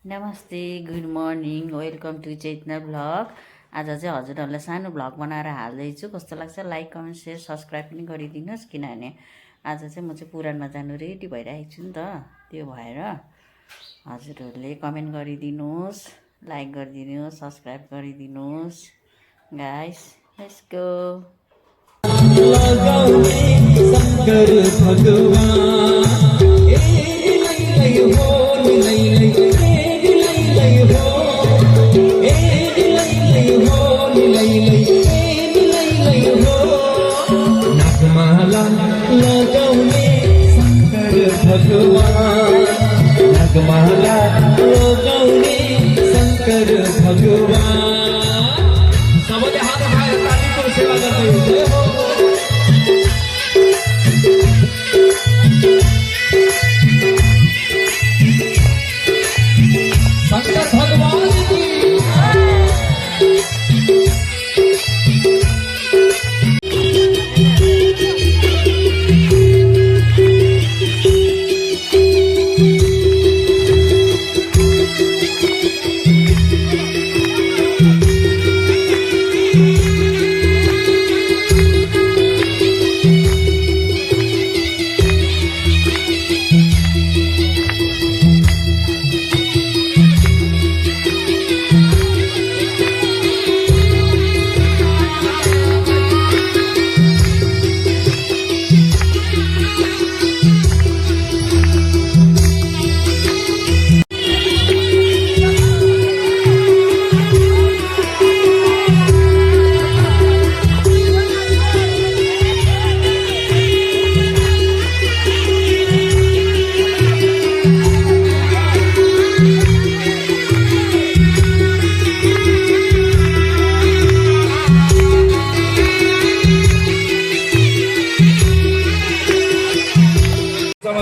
नमस्ते, good morning, welcome to Chetana vlog. आज चाहिँ हजुरहरूलाई सानो भ्लग बनाएर हाल्दैछु। कस्तो लाग्छ लाइक कमेन्ट सेयर सब्सक्राइब पनि गरिदिनुहोस्, किनभने आज चाहिँ म चाहिँ पुराणमा जानु रेडी भइरहेको छु नि त। त्यो भएर हजुरहरूले कमेन्ट गरिदिनुहोस्, लाइक गरिदिनुहोस्, सब्सक्राइब गरिदिनुहोस्। Guys let's go. नागमाला लगाउने शंकर भगवान सबैले हात उठाएर तालीको सेवा गर्दै हुनुहुन्छ। शंकर भगवान की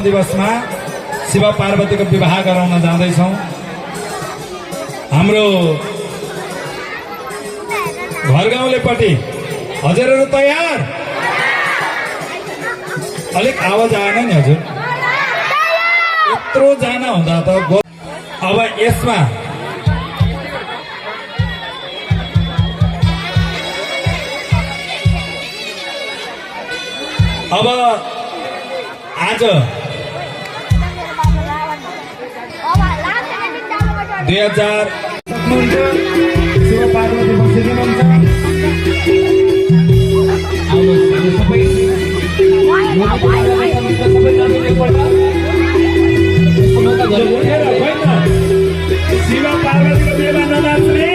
दिवसमा शिव पार्वतीको विवाह गराउन जाँदैछौँ। हाम्रो घर गाउँलेपट्टि हजुरहरू तयार? अलिक आवाज आएन नि हजुर, यत्रो जान हुँदा त। अब यसमा अब आज 2000 शिव पार्वती बसिदिनुहुन्छ। शिव पार्वतीको बेला ननाच्ने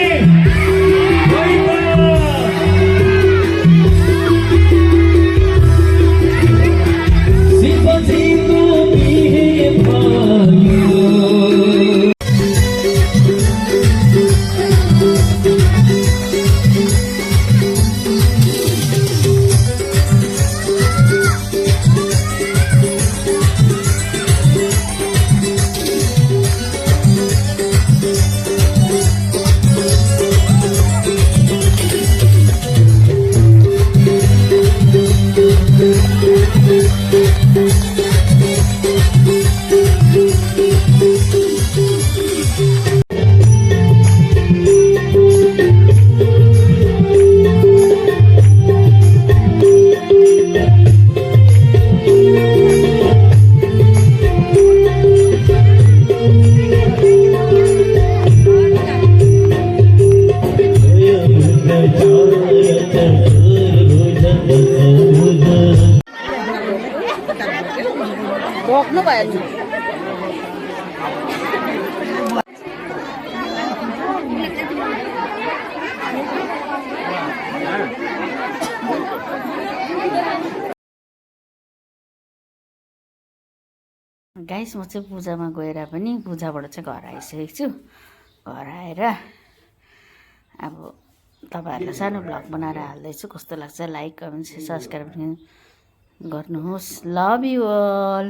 रोक्नु भयो नि। गाइस म चाहिँ पूजामा गएर पनि पूजाबाट चाहिँ घर आइसकेको छु। घर आएर अब तपाईँहरूलाई सानो भ्लग बनाएर हाल्दैछु। कस्तो लाग्छ लाइक कमेन्ट सब्सक्राइब गर्नुहोस्। Love you all.